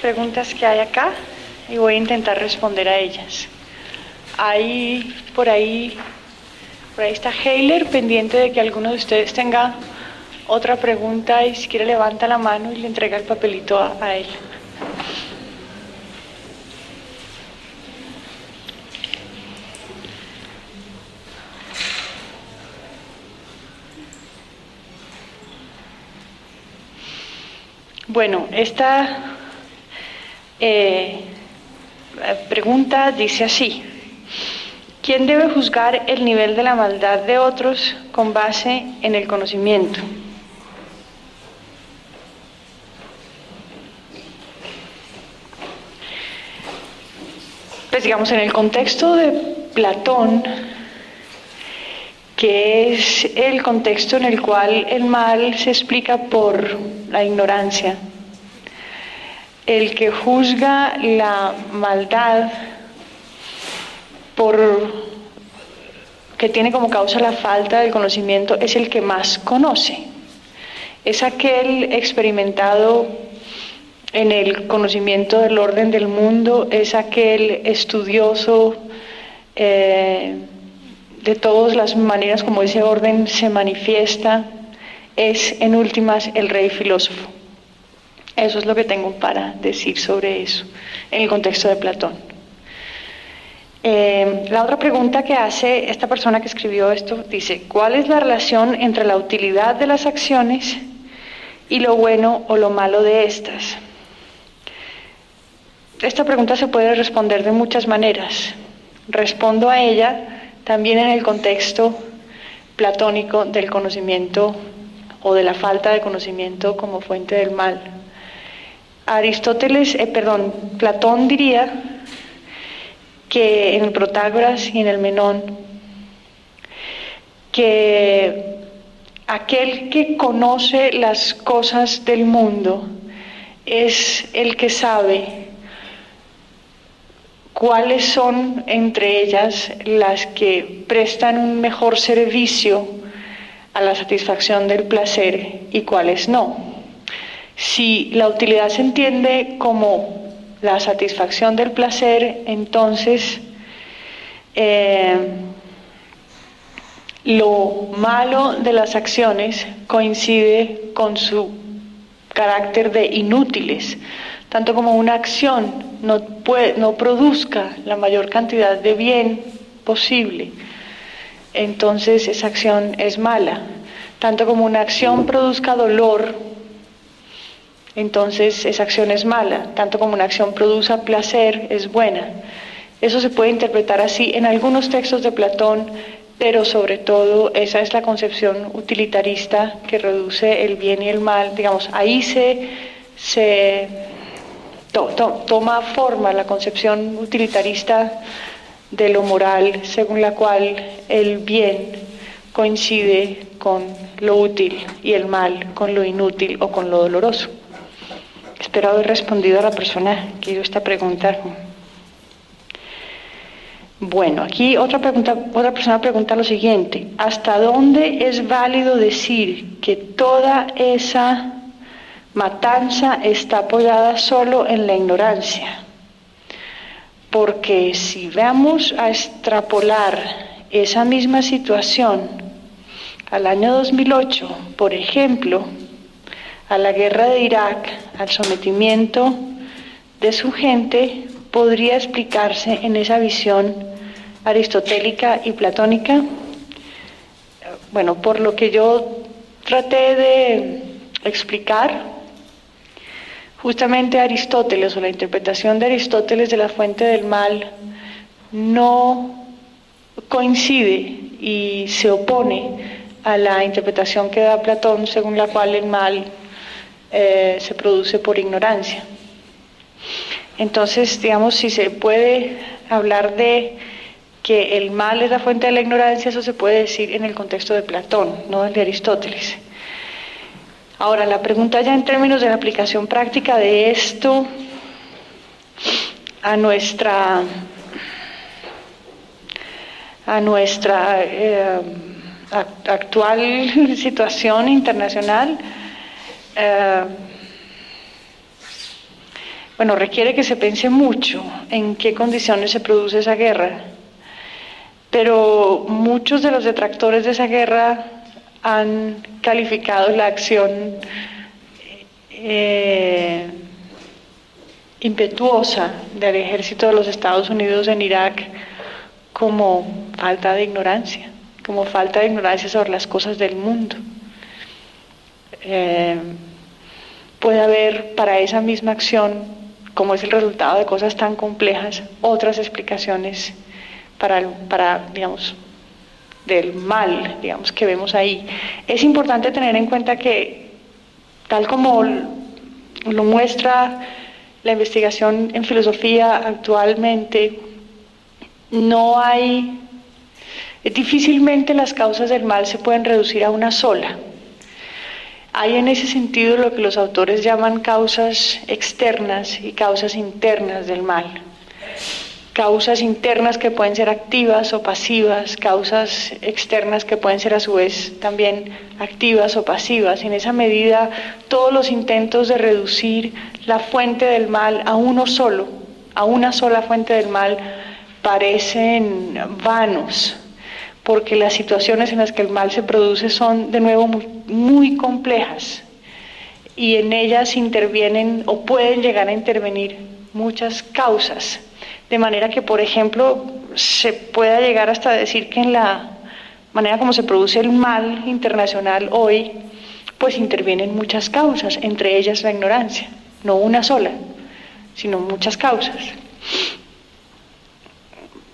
preguntas que hay acá y voy a intentar responder a ellas. Por ahí está Heiler, pendiente de que alguno de ustedes tenga otra pregunta y si quiere levanta la mano y le entrega el papelito a él. Bueno, esta pregunta dice así: ¿quién debe juzgar el nivel de la maldad de otros con base en el conocimiento? Pues digamos, en el contexto de Platón, que es el contexto en el cual el mal se explica por la ignorancia. El que juzga la maldad que tiene como causa la falta del conocimiento es el que más conoce. Es aquel experimentado en el conocimiento del orden del mundo, es aquel estudioso de todas las maneras como ese orden se manifiesta, es en últimas el rey filósofo. Eso es lo que tengo para decir sobre eso en el contexto de Platón. La otra pregunta que hace esta persona que escribió esto dice: ¿cuál es la relación entre la utilidad de las acciones y lo bueno o lo malo de estas? Esta pregunta se puede responder de muchas maneras. Respondo a ella también en el contexto platónico del conocimiento o de la falta de conocimiento como fuente del mal. Platón diría que en el Protágoras y en el Menón, que aquel que conoce las cosas del mundo es el que sabe cuáles son entre ellas las que prestan un mejor servicio a la satisfacción del placer y cuáles no. Si la utilidad se entiende como la satisfacción del placer, entonces lo malo de las acciones coincide con su carácter de inútiles. Tanto como una acción no produzca la mayor cantidad de bien posible, entonces esa acción es mala. Tanto como una acción produzca dolor, entonces esa acción es mala. Tanto como una acción produzca placer, es buena. Eso se puede interpretar así en algunos textos de Platón, pero sobre todo esa es la concepción utilitarista que reduce el bien y el mal. Digamos, ahí toma forma la concepción utilitarista de lo moral, según la cual el bien coincide con lo útil y el mal con lo inútil o con lo doloroso. Espero haber respondido a la persona que hizo esta pregunta. Bueno, aquí otra persona pregunta lo siguiente: ¿hasta dónde es válido decir que toda esa matanza está apoyada solo en la ignorancia? Porque si vamos a extrapolar esa misma situación al año 2008, por ejemplo, a la guerra de Irak, al sometimiento de su gente, podría explicarse en esa visión aristotélica y platónica. Bueno, por lo que yo traté de explicar, justamente Aristóteles, o la interpretación de Aristóteles de la fuente del mal, no coincide y se opone a la interpretación que da Platón, según la cual el mal se produce por ignorancia. Entonces, digamos, si se puede hablar de que el mal es la fuente de la ignorancia, eso se puede decir en el contexto de Platón, no el de Aristóteles. Ahora, la pregunta ya en términos de la aplicación práctica de esto a nuestra actual situación internacional, bueno, requiere que se piense mucho en qué condiciones se produce esa guerra, pero muchos de los detractores de esa guerra han calificado la acción impetuosa del ejército de los Estados Unidos en Irak como falta de ignorancia sobre las cosas del mundo. Puede haber para esa misma acción, como es el resultado de cosas tan complejas, otras explicaciones para digamos, del mal, digamos, que vemos ahí. Es importante tener en cuenta que, tal como lo muestra la investigación en filosofía actualmente, difícilmente las causas del mal se pueden reducir a una sola. Hay en ese sentido lo que los autores llaman causas externas y causas internas del mal. Causas internas que pueden ser activas o pasivas, causas externas que pueden ser a su vez también activas o pasivas. En esa medida, todos los intentos de reducir la fuente del mal a uno solo, a una sola fuente del mal, parecen vanos, porque las situaciones en las que el mal se produce son, de nuevo, muy complejas, y en ellas intervienen o pueden llegar a intervenir muchas causas, de manera que, por ejemplo, se pueda llegar hasta decir que en la manera como se produce el mal internacional hoy, pues intervienen muchas causas, entre ellas la ignorancia, no una sola, sino muchas causas.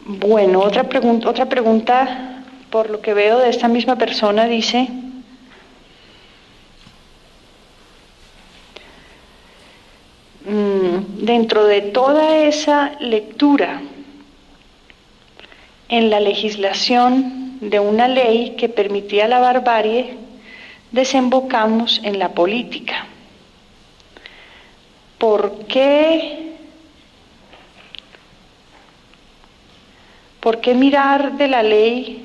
Bueno, otra pregunta, por lo que veo de esta misma persona, dice: dentro de toda esa lectura en la legislación de una ley que permitía la barbarie, desembocamos en la política. ¿Por qué mirar de la ley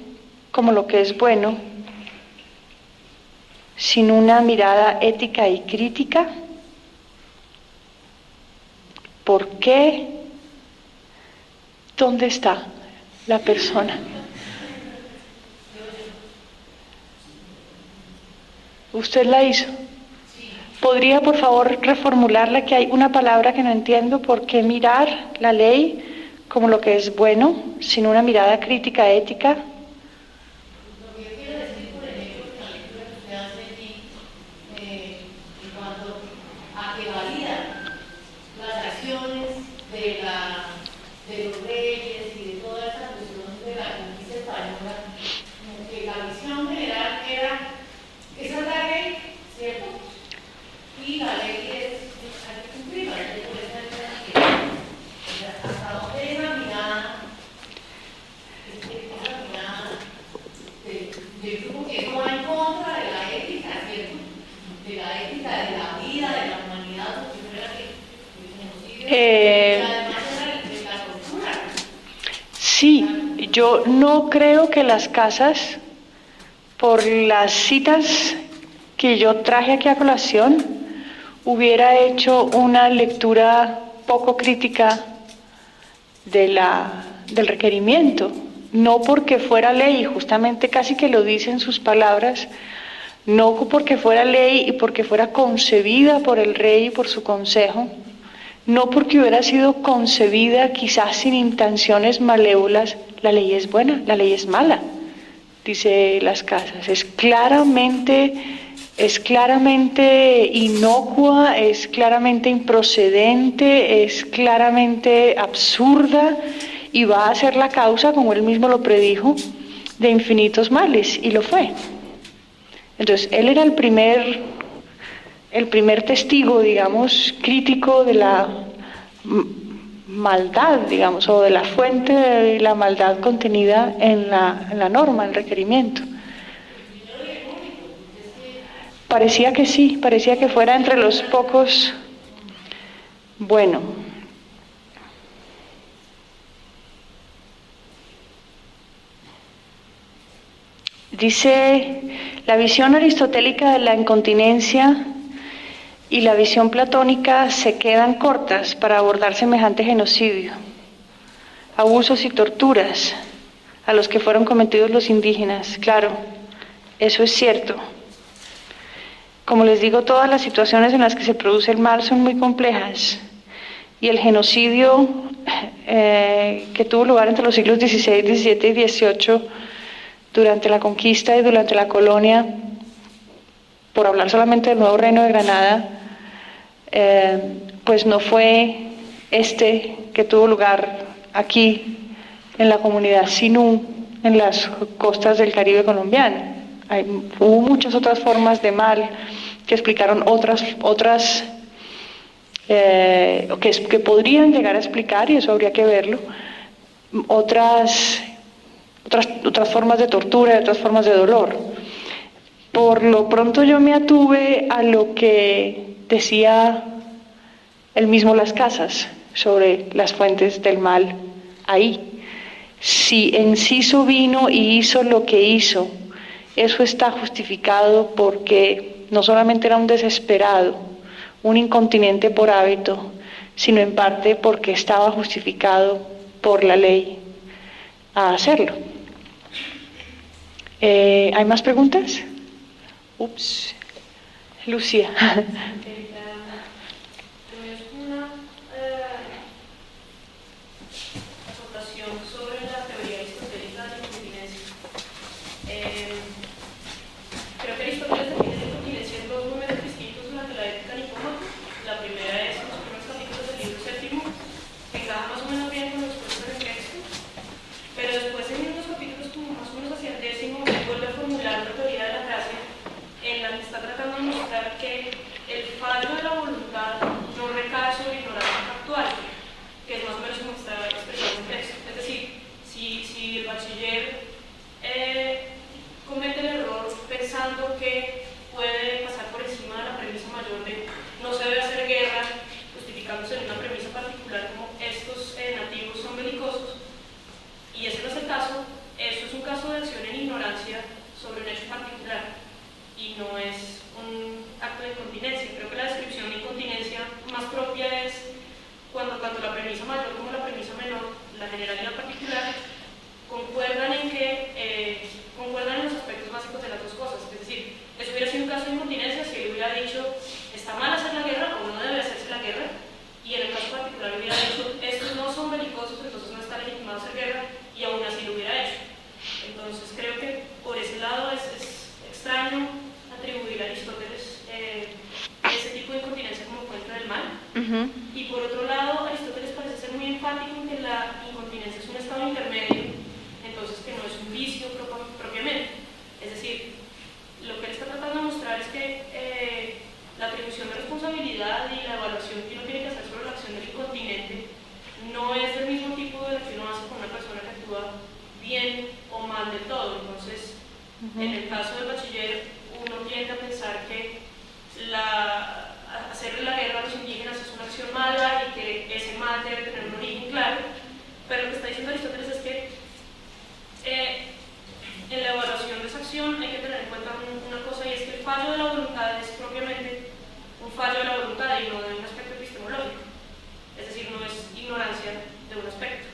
como lo que es bueno, sin una mirada ética y crítica? ¿Por qué? ¿Dónde está la persona? ¿Usted la hizo? ¿Podría, por favor, reformularla? Que hay una palabra que no entiendo. ¿Por qué mirar la ley como lo que es bueno, sin una mirada crítica, ética? Lo que quiero decir, por ejemplo, que la lectura que usted hace allí, en cuanto a que valida las acciones de los reyes y de toda esa cuestión de la conquista española, como que la visión general era: esa es la ley, ¿cierto? Y la ley hay que cumplirla, por esa hasta dónde es la mirada, del grupo que eso va en contra de la ética, ¿cierto? De la ética, de la vida, de la humanidad, porque no era que el genocidio, y además era de la tortura. Sí, yo no creo que las casas, por las citas que yo traje aquí a colación, hubiera hecho una lectura poco crítica del requerimiento, no porque fuera ley, justamente casi que lo dice en sus palabras, no porque fuera ley y porque fuera concebida por el rey y por su consejo, no porque hubiera sido concebida quizás sin intenciones malévolas. La ley es buena, la ley es mala, dice Las Casas, es claramente inocua, es claramente improcedente, es claramente absurda y va a ser la causa, como él mismo lo predijo, de infinitos males, y lo fue. Entonces, él era el primer testigo, digamos, crítico de la maldad, digamos, o de la fuente de la maldad contenida en la norma, en el requerimiento. Parecía que sí, parecía que fuera entre los pocos. Bueno. Dice: la visión aristotélica de la incontinencia y la visión platónica se quedan cortas para abordar semejante genocidio, abusos y torturas a los que fueron cometidos los indígenas. Claro, eso es cierto. Como les digo, todas las situaciones en las que se produce el mal son muy complejas, y el genocidio que tuvo lugar entre los siglos XVI, XVII y XVIII, durante la conquista y durante la colonia, por hablar solamente del Nuevo Reino de Granada, pues no fue este que tuvo lugar aquí en la comunidad Sinú, en las costas del Caribe colombiano. Hubo muchas otras formas de mal que explicaron otras que podrían llegar a explicar, y eso habría que verlo, otras formas de tortura, otras formas de dolor. Por lo pronto yo me atuve a lo que decía el mismo Las Casas sobre las fuentes del mal ahí. Si Enciso vino y hizo lo que hizo, eso está justificado porque no solamente era un desesperado, un incontinente por hábito, sino en parte porque estaba justificado por la ley a hacerlo. ¿Hay más preguntas? Ups, Lucía. Y por otro lado, Aristóteles parece ser muy enfático en que la incontinencia es un estado intermedio, entonces que no es un vicio propiamente. Es decir, lo que él está tratando de mostrar es que la atribución de responsabilidad y la evaluación que uno tiene que hacer sobre la acción del incontinente no es del mismo tipo de la que uno hace con una persona que actúa bien o mal del todo. Entonces, en el caso del bachiller, uno tiende a pensar que hacerle la guerra a los indígenas es una acción mala y que ese mal debe tener un origen claro, pero lo que está diciendo Aristóteles es que en la evaluación de esa acción hay que tener en cuenta una cosa, y es que el fallo de la voluntad es propiamente un fallo de la voluntad y no de un aspecto epistemológico, es decir, no es ignorancia de un aspecto.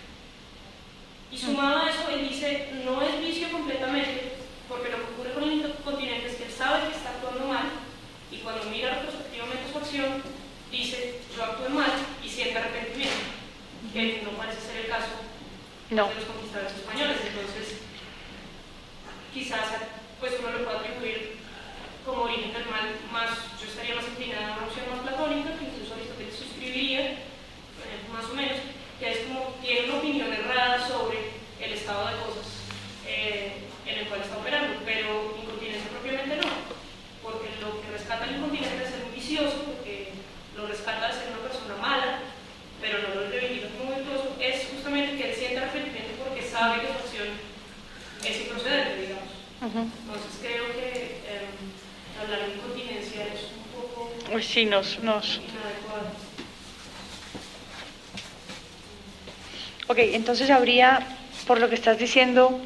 Y sumado a eso, él dice, no es vicio completamente, porque lo que ocurre con el incontinente es que él sabe que está actuando mal, y cuando mira retrospectivamente su acción, dice, yo actué mal, y siente arrepentimiento, que no parece ser el caso de los conquistadores españoles. Entonces, quizás pues uno lo puede atribuir como origen del mal, más, yo estaría más inclinada a una opción más platónica, que incluso Aristóteles suscribiría, más o menos, que es como tiene una opinión errada sobre el estado de cosas en el cual está operando, pero incontinencia propiamente no, porque lo que rescata el incontinente es ser un vicioso, porque lo rescata de ser una persona mala, pero no lo reivindica como virtuoso, es justamente que él siente arrepentimiento porque sabe que su acción es improcedente, digamos. Entonces creo que hablar de incontinencia es un poco sí, inadecuado. Ok, entonces habría, por lo que estás diciendo,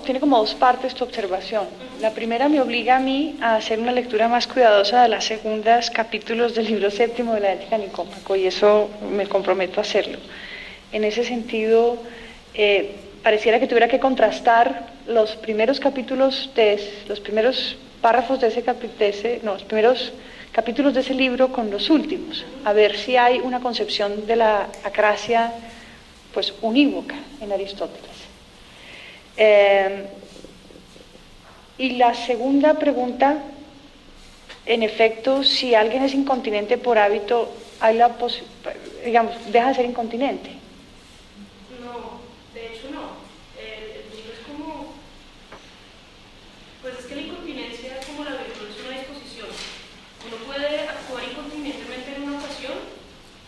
tiene como dos partes tu observación. La primera me obliga a mí a hacer una lectura más cuidadosa de las segundas capítulos del libro séptimo de la Ética Nicómaco, y eso me comprometo a hacerlo. En ese sentido, pareciera que tuviera que contrastar los primeros capítulos, los primeros párrafos de los primeros capítulos de ese libro con los últimos, a ver si hay una concepción de la acrasia pues unívoca en Aristóteles. Y la segunda pregunta, en efecto, si alguien es incontinente por hábito, hay deja de ser incontinente. No, de hecho no. El punto es como, pues es que la incontinencia, como la virtud, es una disposición. Uno puede actuar incontinentemente en una ocasión,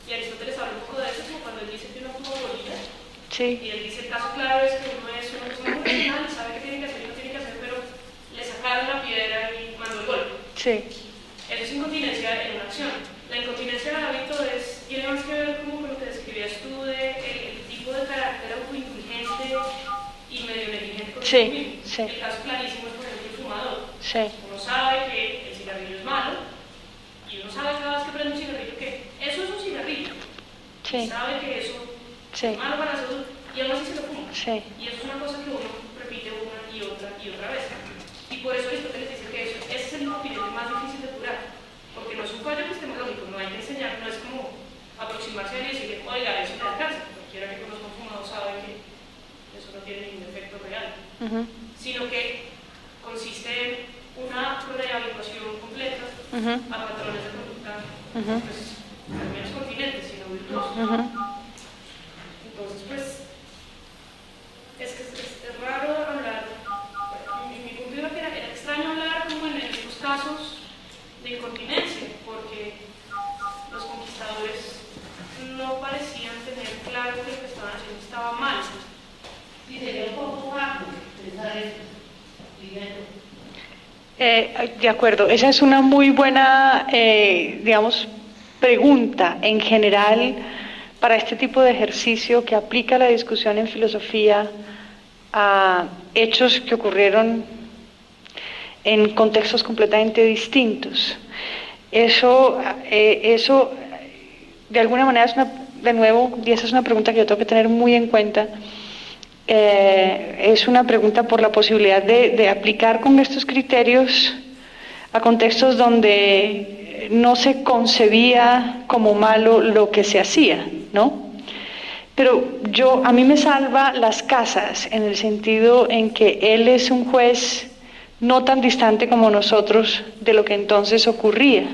y Aristóteles habla un poco de eso, como cuando él dice que uno como bolilla. Sí. Y él dice, el caso claro es que uno es una persona muy racional, sabe qué tiene que hacer y no tiene que hacer, pero le sacaron la piedra y mandó el golpe. Sí. Eso es incontinencia en una acción. La incontinencia del hábito tiene más que ver como con lo que describías tú de el tipo de carácter autoindulgente y medio negligente con Sí, uno mismo. sí. El caso clarísimo es, por ejemplo, el fumador. Sí. Uno sabe que el cigarrillo es malo y uno sabe cada vez que prende un cigarrillo que eso es un cigarrillo. Sí. Y sabe que eso Sí. es malo para la salud y aún así se lo fuma. Sí. Y eso es una cosa que uno repite una y otra vez. Y por eso Aristóteles dice que ese es el incontinente más difícil de curar, porque no es un fallo epistemológico, no hay que enseñar, no es como aproximarse a él y decirle, oiga, eso le da cáncer. Cualquiera que conozca un fumador sabe que eso no tiene ningún efecto real, sino que consiste en una rehabilitación completa a patrones de conducta, pues, no menos continentes, sino virtuosos. Entonces, pues, es raro hablar, mi punto era que era extraño hablar como en estos casos de incontinencia, porque los conquistadores no parecían tener claro que lo que estaban haciendo estaba mal. Sí, sería un poco bajo expresar eso. De acuerdo, esa es una muy buena, pregunta en general para este tipo de ejercicio que aplica la discusión en filosofía a hechos que ocurrieron en contextos completamente distintos. Eso de alguna manera y esa es una pregunta que yo tengo que tener muy en cuenta. Es una pregunta por la posibilidad de aplicar con estos criterios a contextos donde no se concebía como malo lo que se hacía, ¿no? Pero a mí me salva Las Casas en el sentido en que él es un juez no tan distante como nosotros de lo que entonces ocurría.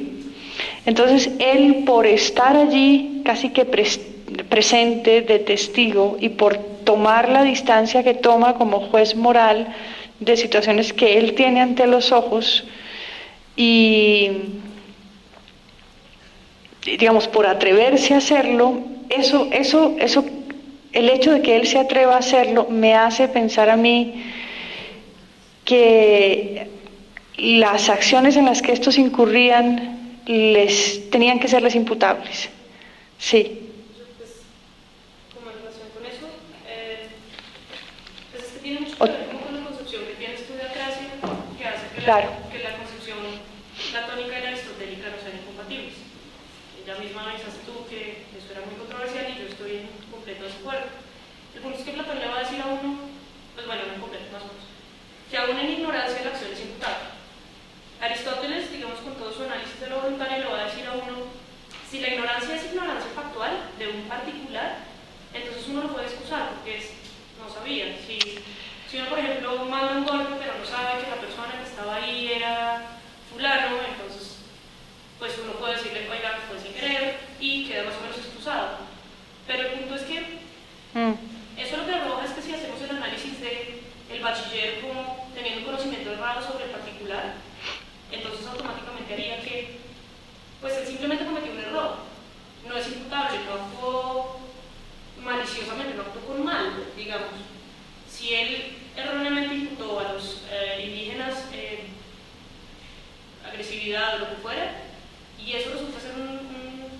Entonces él, por estar allí casi que presente de testigo y por tomar la distancia que toma como juez moral de situaciones que él tiene ante los ojos y digamos por atreverse a hacerlo, el hecho de que él se atreva a hacerlo me hace pensar a mí que las acciones en las que estos incurrían tenían que serles imputables. Sí. Como en relación con eso, pues es que tiene mucho que ver como con la concepción que tienes tú de acrasia, que hace que la concepción platónica y la aristotélica no sean incompatibles. Ella misma avisaste tú que eso era muy controversial y yo estoy en completo desacuerdo. El punto es que Platón le va a decir a uno, pues bueno, no en completo, más o menos, que aún en ignorancia la acción es imputable. Aristóteles, digamos, con todo su análisis de lo voluntario, le va a decir a uno, si la ignorancia es ignorancia factual de un particular, entonces uno lo puede excusar porque no sabía. Si uno, por ejemplo, manda un golpe pero no sabe que la persona que estaba ahí era fulano, entonces pues uno puede decirle, oiga, fue sin querer y queda más o menos excusado. Pero el punto es que eso lo que arroja es que si hacemos el análisis del bachiller como teniendo un conocimiento errado sobre el particular, entonces automáticamente haría que pues él simplemente cometió un error, no es imputable, no actuó maliciosamente, no actuó con mal, digamos. Si él erróneamente imputó a los indígenas agresividad o lo que fuera, y eso resulta ser un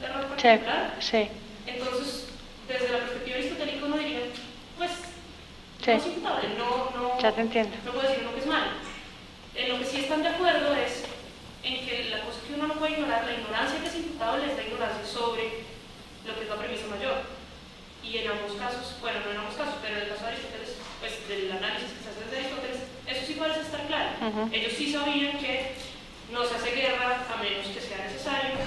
error particular, sí. Entonces, desde la perspectiva aristotélica uno diría, pues, sí. no es imputable, no Ya te entiendo. no puedo decir uno que es malo. En lo que sí están de acuerdo es en que la cosa que uno no puede ignorar, la ignorancia que es imputable es la ignorancia sobre lo que es la premisa mayor. Y en ambos casos, bueno, no en ambos casos, pero en el caso de Aristóteles, pues del análisis que se hace desde Aristóteles, eso sí parece estar claro. Ellos sí sabían que no se hace guerra a menos que sea necesario,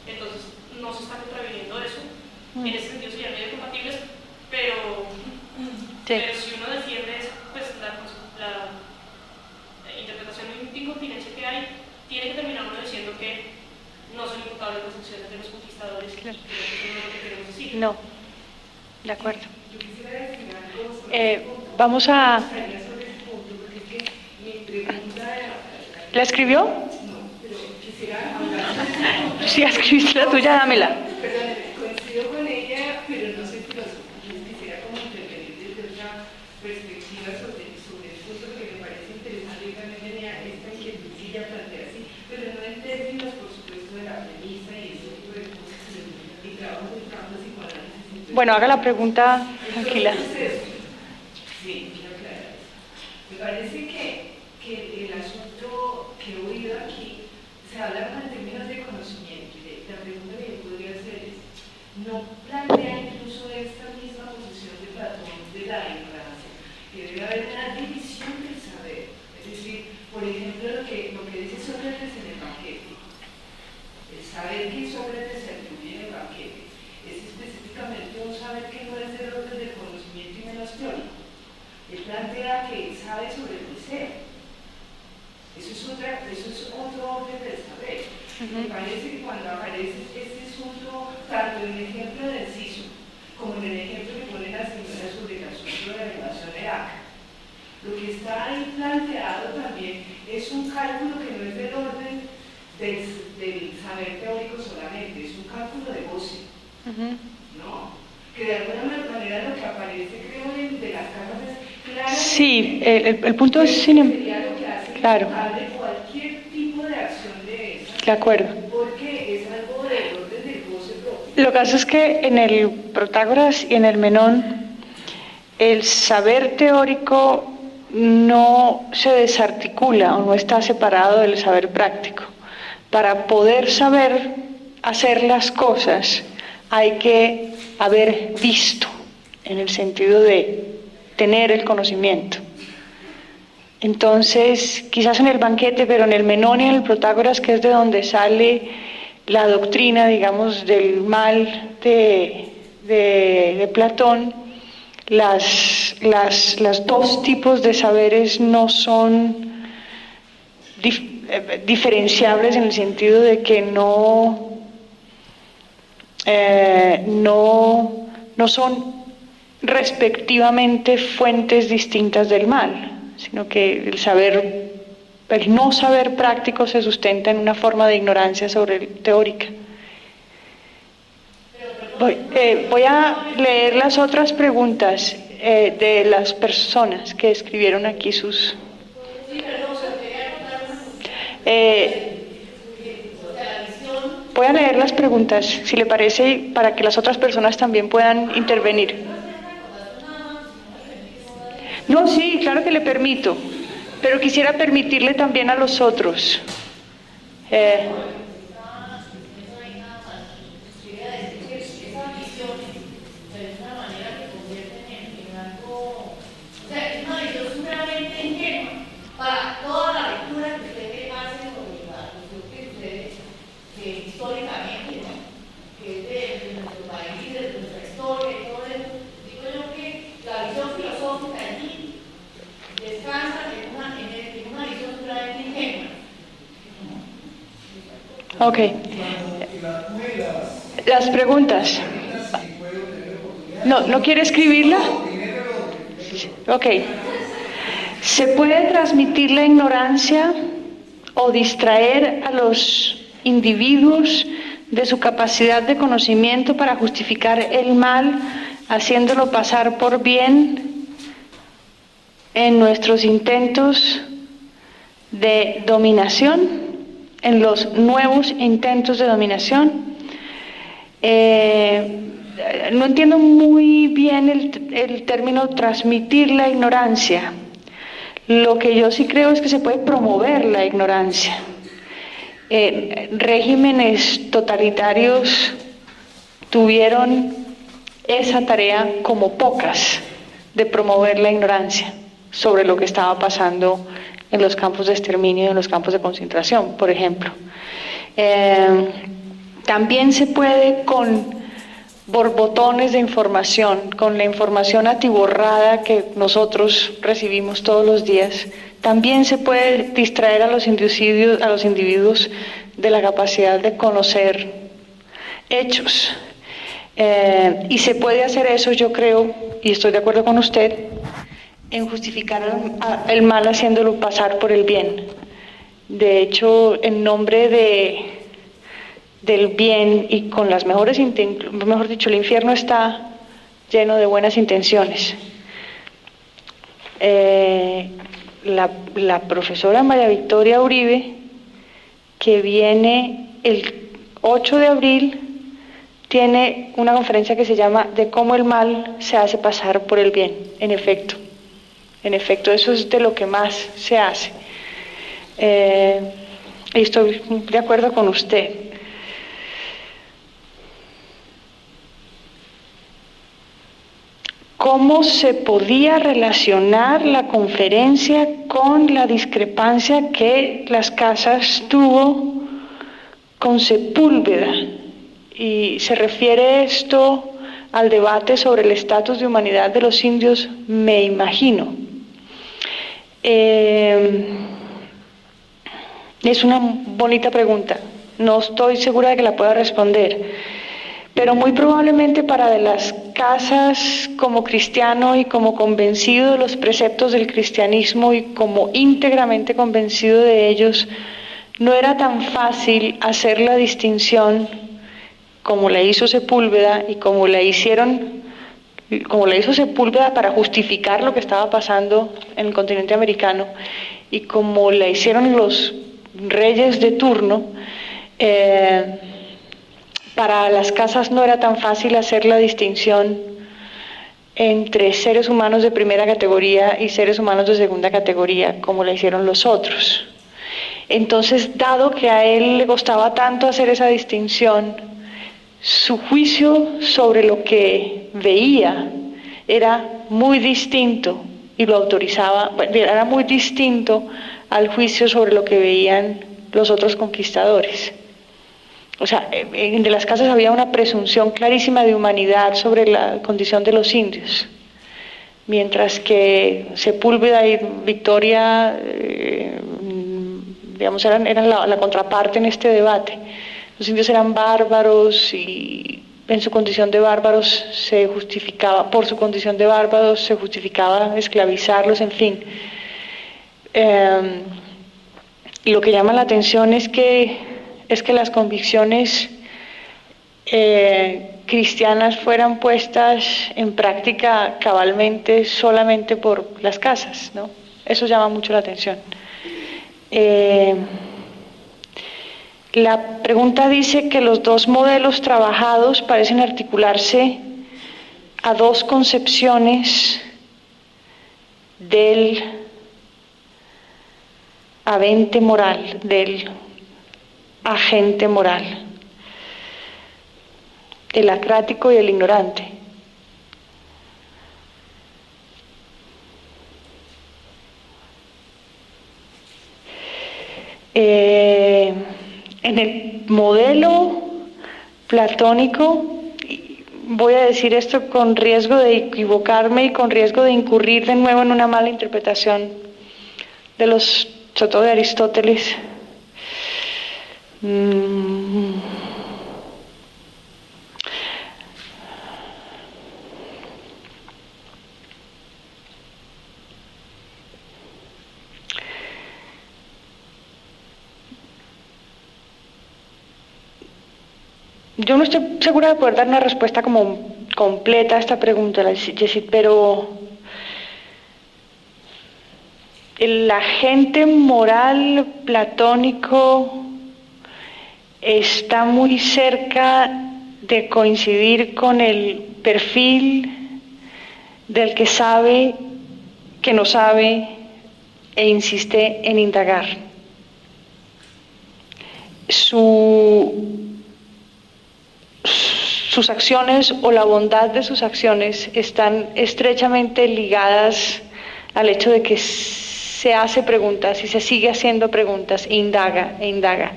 entonces no se está contraviniendo eso. En ese sentido serían medio compatibles, pero si uno defiende pues, la interpretación de incontinencia que hay, tiene que terminar uno diciendo que no son imputables las acciones de los conquistadores. Claro. Que eso no es lo que queremos decir. No, de acuerdo. Yo quisiera decir algo Vamos a... sobre ese punto, porque es que mi pregunta era... ¿La escribió? No, pero quisiera hablar sobre ese punto. Si escribiste la tuya, dámela. Perdón, coincido con ella, pero no soy filósofo. Quisiera como intervenir desde otra perspectiva sobre el punto que me parece interesante y también tenía esta inquietud que ella plantea así, pero no en términos, por supuesto, de la premisa y ese tipo de cosas, y trabajo del campo de psicoanálisis. Bueno, haga la pregunta tranquila. Sí, quiero aclarar eso. Me parece que el asunto que he oído aquí se habla en términos de conocimiento. La pregunta que yo podría hacer es, ¿no plantea incluso esta misma posición de Platón de la ignorancia? Que debe haber una división del saber. Es decir, por ejemplo, lo que dice Sócrates en el banquete. El saber que Sócrates se atribuye en el banquete es específicamente un saber que no es del orden del conocimiento y menos teórico. Él plantea que sabe sobre el deseo. Eso es otro orden del saber. Me parece que cuando aparece este asunto, tanto en el ejemplo de Enciso, como en el ejemplo que pone la señora sobre el asunto de la elevación de ACA, lo que está ahí planteado también es un cálculo que no es del orden del saber teórico solamente, es un cálculo de goce, ¿no? Que de alguna manera lo que aparece, creo, de las cartas es claro. Sí, el punto es claro. De cualquier tipo de acción de esa. De acuerdo. Porque es algo del orden del goce propio. Lo que pasa es que en el Protágoras y en el Menón, el saber teórico no se desarticula o no está separado del saber práctico. Para poder saber hacer las cosas hay que haber visto, en el sentido de tener el conocimiento. Entonces, quizás en el banquete, pero en el Menón y en el Protágoras, que es de donde sale la doctrina, digamos, del mal de Platón, las dos tipos de saberes no son diferenciables en el sentido de que no son respectivamente fuentes distintas del mal, sino que el no saber práctico se sustenta en una forma de ignorancia teórica. Voy a leer las otras preguntas de las personas que escribieron aquí sus... voy a leer las preguntas, si le parece, para que las otras personas también puedan intervenir. No, sí, claro que le permito, pero quisiera permitirle también a los otros. Para toda la lectura que ustedes hacen sobre la cuestión que ustedes históricamente, ¿no? Que es de nuestro país, de nuestra historia y todo eso, digo yo que la visión filosófica allí descansa en una visión puramente ingenua. Ok. Las preguntas. ¿No quiere escribirla? Ok. ¿Se puede transmitir la ignorancia o distraer a los individuos de su capacidad de conocimiento para justificar el mal, haciéndolo pasar por bien en nuestros intentos de dominación, en los nuevos intentos de dominación? No entiendo muy bien el término transmitir la ignorancia. Lo que yo sí creo es que se puede promover la ignorancia. Regímenes totalitarios tuvieron esa tarea como pocas de promover la ignorancia sobre lo que estaba pasando en los campos de exterminio y en los campos de concentración, por ejemplo. También se puede con borbotones de información, con la información atiborrada que nosotros recibimos todos los días, también se puede distraer a los individuos de la capacidad de conocer hechos. Y se puede hacer eso, yo creo, y estoy de acuerdo con usted, en justificar el mal haciéndolo pasar por el bien. De hecho, en nombre del bien y con las mejores intenciones, mejor dicho, el infierno está lleno de buenas intenciones. La profesora María Victoria Uribe, que viene el 8 de abril, tiene una conferencia que se llama De cómo el mal se hace pasar por el bien. En efecto, eso es de lo que más se hace. Y estoy de acuerdo con usted. ¿Cómo se podía relacionar la conferencia con la discrepancia que Las Casas tuvo con Sepúlveda? Y se refiere esto al debate sobre el estatus de humanidad de los indios, me imagino. Es una bonita pregunta, no estoy segura de que la pueda responder, pero muy probablemente para De Las Casas, como cristiano y como convencido de los preceptos del cristianismo y como íntegramente convencido de ellos, no era tan fácil hacer la distinción como la hizo Sepúlveda y como la hizo Sepúlveda para justificar lo que estaba pasando en el continente americano y como la hicieron los reyes de turno. Para Las Casas no era tan fácil hacer la distinción entre seres humanos de primera categoría y seres humanos de segunda categoría, como la hicieron los otros. Entonces, dado que a él le costaba tanto hacer esa distinción, su juicio sobre lo que veía era muy distinto y lo autorizaba, era muy distinto al juicio sobre lo que veían los otros conquistadores. O sea, en De Las Casas había una presunción clarísima de humanidad sobre la condición de los indios, mientras que Sepúlveda y Victoria, digamos, eran la contraparte en este debate. Los indios eran bárbaros y en su condición de bárbaros se justificaba, por su condición de bárbaros se justificaba esclavizarlos, en fin. Lo que llama la atención es que las convicciones cristianas fueran puestas en práctica cabalmente solamente por Las Casas, ¿no? Eso llama mucho la atención. La pregunta dice que los dos modelos trabajados parecen articularse a dos concepciones del avente moral, del agente moral, el acrático y el ignorante. En el modelo platónico, voy a decir esto con riesgo de equivocarme y con riesgo de incurrir de nuevo en una mala interpretación sobre todo de Aristóteles. Yo no estoy segura de poder dar una respuesta como completa a esta pregunta, Jessie, pero el agente moral platónico está muy cerca de coincidir con el perfil del que sabe que no sabe e insiste en indagar. Sus acciones o la bondad de sus acciones están estrechamente ligadas al hecho de que se hace preguntas y se sigue haciendo preguntas e indaga e indaga.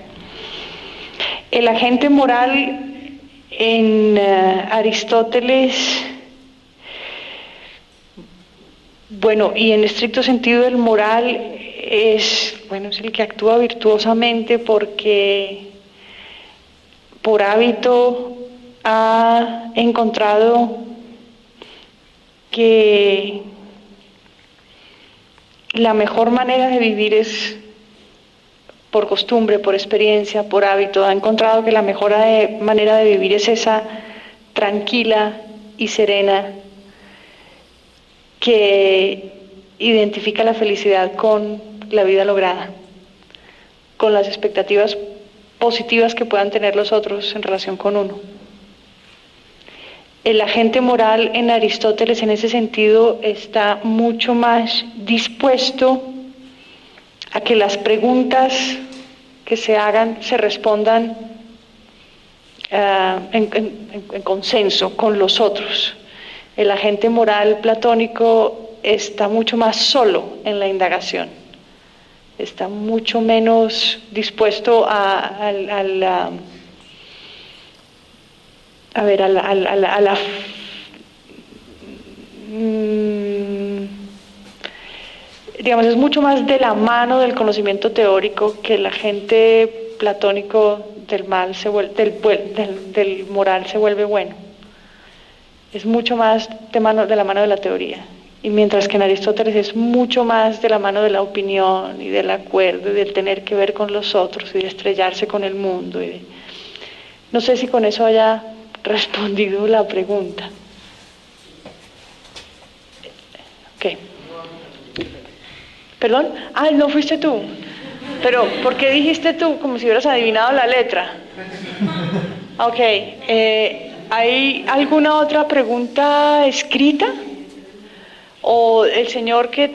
El agente moral en Aristóteles, bueno, y en estricto sentido el moral es el que actúa virtuosamente porque por hábito ha encontrado que la mejor manera de vivir es por costumbre, por experiencia, por hábito. Ha encontrado que la mejor manera de vivir es esa tranquila y serena que identifica la felicidad con la vida lograda, con las expectativas positivas que puedan tener los otros en relación con uno. El agente moral en Aristóteles en ese sentido está mucho más dispuesto a que las preguntas que se hagan se respondan en consenso con los otros. El agente moral platónico está mucho más solo en la indagación, está mucho menos dispuesto a la digamos, es mucho más de la mano del conocimiento teórico que el agente platónico del mal del moral se vuelve bueno. Es mucho más de la mano de la teoría. Y mientras que en Aristóteles es mucho más de la mano de la opinión y del acuerdo y del tener que ver con los otros y de estrellarse con el mundo. No sé si con eso haya respondido la pregunta. Ok. ¿Perdón? Ah, no fuiste tú. Pero, ¿por qué dijiste tú como si hubieras adivinado la letra? Ok. ¿Hay alguna otra pregunta escrita? ¿O el señor que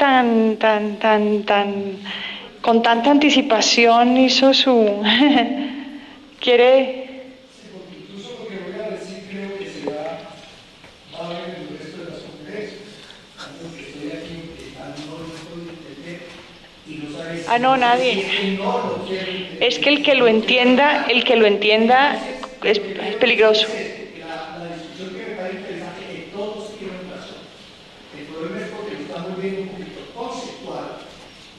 con tanta anticipación hizo su... quiere... Incluso lo que voy a decir creo que se va a ver en el resto de las conferencias. Algo que estoy aquí intentando, no puedo entender y no sabe si... Ah, no, nadie. Es que el que lo entienda es peligroso. La discusión que me parece interesante es que todos tienen razón. El problema es porque lo estamos viendo un poquito conceptual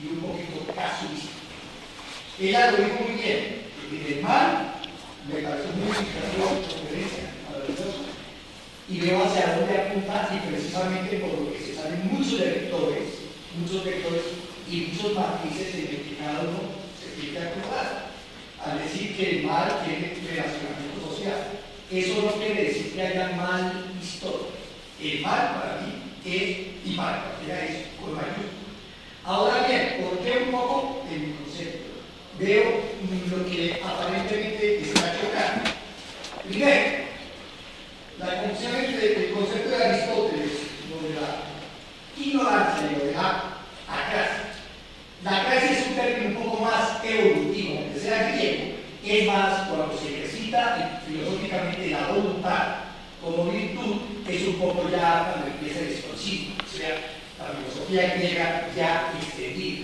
y un poquito casuístico. Ella lo dijo muy bien. El mal me pareció muy significativa conferencia, maravillosa. Y veo hacia dónde apunta y precisamente por lo que se salen muchos vectores y muchos matices en el que cada uno se tiene que acordar. Al decir que el mal tiene relacionamiento social, eso no quiere decir que haya mal histórico. El mal para mí es, y para cualquiera es, con mayúsculas. Ahora bien, ¿por qué un poco en mi concepto? Veo lo que aparentemente está chocando. Primero, la conexión entre el concepto de Aristóteles, lo de la ignorancia y lo de la akrasia. La akrasia es un término un poco más evolutivo, aunque sea griego, es más cuando se ejercita filosóficamente la voluntad como virtud, es un poco ya cuando empieza el estoicismo, o sea, la filosofía griega ya extendida.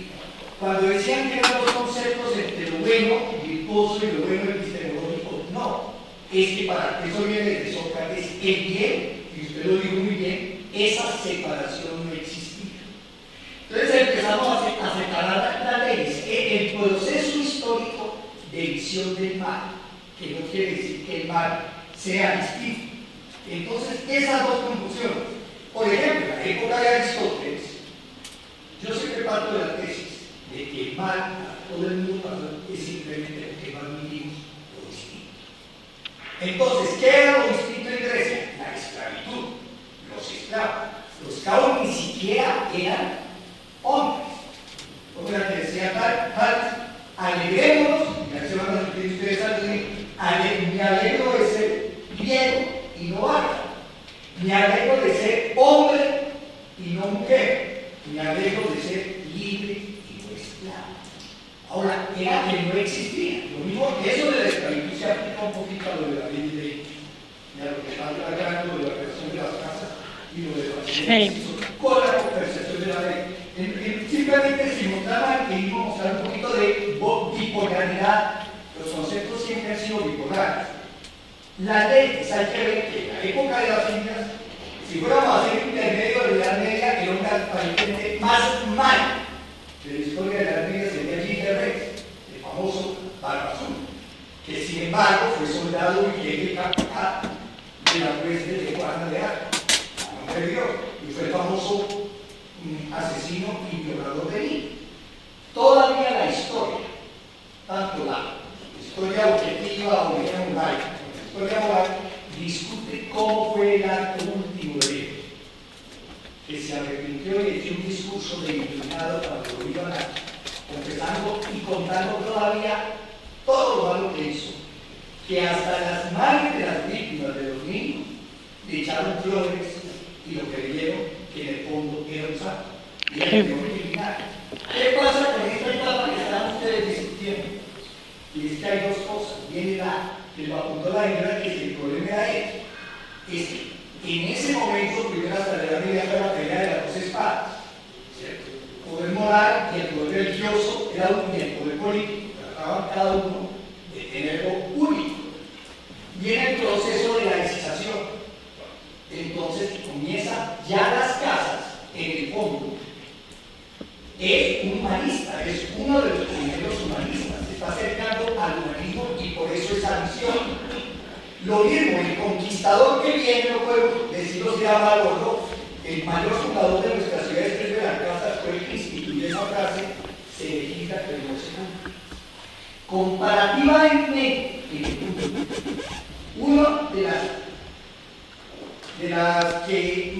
Cuando decían que eran dos conceptos entre lo bueno virtuoso y lo bueno epistemológico, no. Es que para eso viene de Sócrates, el bien, y usted lo dijo muy bien, esa separación no existía. Entonces empezamos a separar las leyes. El proceso histórico de visión del mal, que no quiere decir que el mal sea distinto. Entonces, esas dos confusiones. Por ejemplo, en la época de Aristóteles, yo siempre parto de la tesis de que el mal a todo el mundo es simplemente lo que no vivimos lo distinto. Entonces, ¿qué era lo distinto en Grecia? La esclavitud, los esclavos. Los esclavos ni siquiera eran hombres. O sea, que decían tal, alegrémonos, y aquí se van a repetir ustedes antes de mí, me alegro de ser griego y no bárbaro. Me alegro de ser hombre y no mujer. Me alegro de ser libre y esclavo. Ahora, era que no existía. Lo mismo que eso de la esclavitud se aplica un poquito a lo de la ley de ley, y a lo que está hablando de la creación de las casas y lo de la ley con la compensación de la ley. Simplemente si mostraban que iba a mostrar un poquito de bipolaridad, los conceptos siempre han sido bipolares. La ley, hay que ver que en la época de las Incas, si fuéramos a hacer un intermedio de la Edad Media, era un aparentemente más mal de la historia de la Edad Media sería Gil de Reyes, el famoso Barba Azul, que sin embargo fue soldado y jefe capitán de la hueste de Juana de Arco, a nombre de Dios, y fue el famoso asesino y violador de niños. Todavía la historia, tanto la historia objetiva o bien moral, la historia moral, discute cómo fue el acto último de él, que se arrepintió y echó un discurso de indignado cuando lo iban confesando y contando todavía todo lo malo que hizo, que hasta las madres de las víctimas de los niños le echaron flores y lo creyeron que en el fondo era un santo y era el peor criminal. ¿Qué pasa con esta etapa que están ustedes discutiendo? Y es que hay dos cosas. Viene que lo apuntó la señora, que el problema era este. Es que en ese momento, primero hasta la Edad Media, fue la pelea de las dos espadas. ¿Cierto? El poder moral y el poder religioso era uno, y el poder político. Trataban cada uno de tener algo único. Viene el proceso de la legislación. Entonces comienza ya las casas, en el fondo, es un humanista, es uno de los primeros humanistas, se está acercando al humanismo y por eso esa visión. Lo mismo, el conquistador que viene, no puedo decirlo si era mal o no, el mayor fundador de nuestra ciudad después de la casa fue el que instituyó esa frase, se legisla pero no se cumple. Comparativamente, uno de las que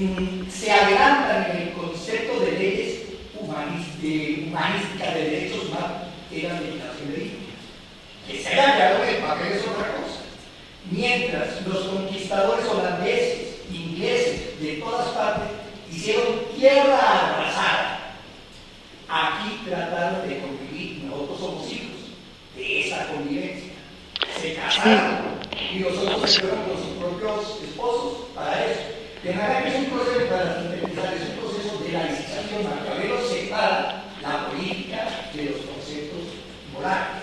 se adelantan en el concepto de leyes humanísticas de derechos humanos era la meditación de India. Que se haya quedado en el papel es otra cosa. Mientras los conquistadores holandeses, ingleses, de todas partes, hicieron tierra arrasada, aquí trataron de convivir, nosotros somos hijos de esa convivencia. Se casaron y nosotros se fueron con sus propios esposos para eso. De manera que es un proceso, para sintetizar, es un proceso de laicización. Maquiavelo separa la política de los conceptos morales.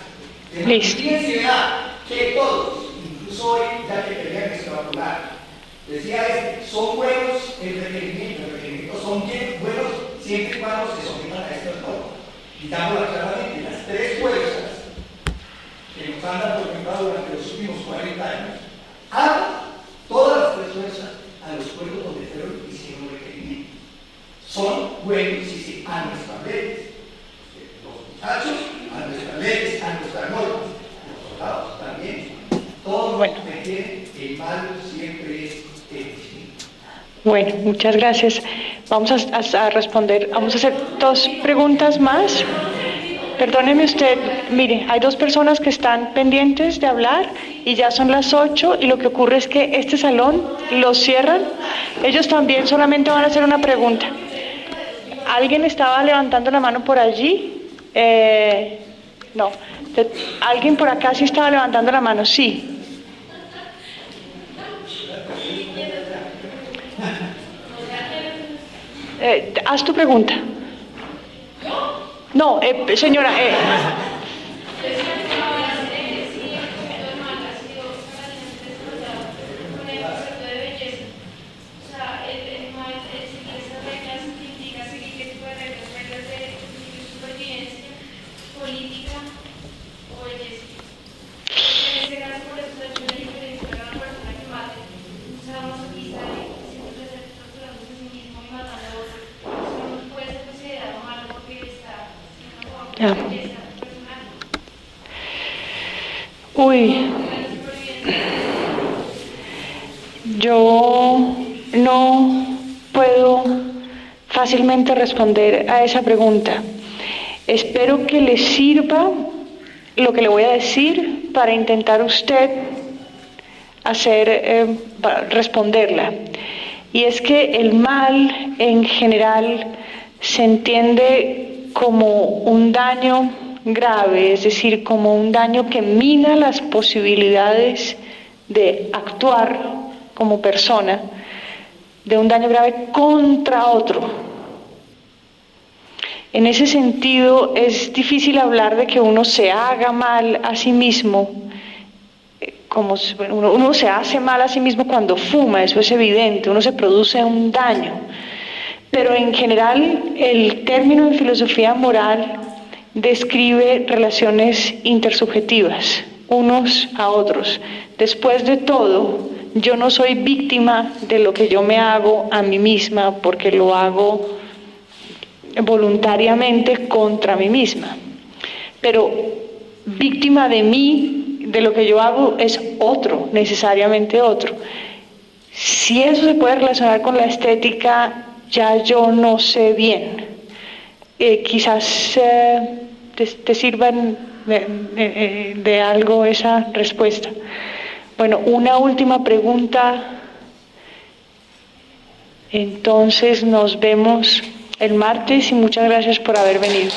De la ciencia que todos, incluso hoy, ya que querían extrapolar, decía son buenos el requerimiento son bien buenos siempre y cuando se sometan a estas normas. Digámoslo claramente, las tres fuerzas que nos han atormentado durante los últimos 40 años, todas las tres fuerzas a los pueblos donde fueron hicieron requerimientos. Son buenos y sí, a nuestras leyes. Los muchachos, a nuestras leyes, a nuestras normas. Los soldados también. Todos requieren, el mal siempre es el. Bueno, muchas gracias. Vamos a responder, vamos a hacer dos preguntas más. Perdóneme usted, mire, hay dos personas que están pendientes de hablar y ya son las 8 y lo que ocurre es que este salón lo cierran. Ellos también solamente van a hacer una pregunta. ¿Alguien estaba levantando la mano por allí? No. ¿Alguien por acá sí estaba levantando la mano? Sí. Haz tu pregunta. No, señora. Yo no puedo fácilmente responder a esa pregunta. Espero que le sirva lo que le voy a decir para intentar usted responderla. Y es que el mal en general se entiende como un daño grave, es decir, como un daño que mina las posibilidades de actuar como persona, de un daño grave contra otro. En ese sentido, es difícil hablar de que uno se haga mal a sí mismo, como uno se hace mal a sí mismo cuando fuma, eso es evidente, uno se produce un daño. Pero en general, el término en filosofía moral describe relaciones intersubjetivas, unos a otros. Después de todo, yo no soy víctima de lo que yo me hago a mí misma porque lo hago voluntariamente contra mí misma. Pero víctima de mí, de lo que yo hago, es otro, necesariamente otro. Si eso se puede relacionar con la estética, ya yo no sé bien. Quizás te sirvan de algo esa respuesta. Bueno, una última pregunta. Entonces nos vemos el martes y muchas gracias por haber venido.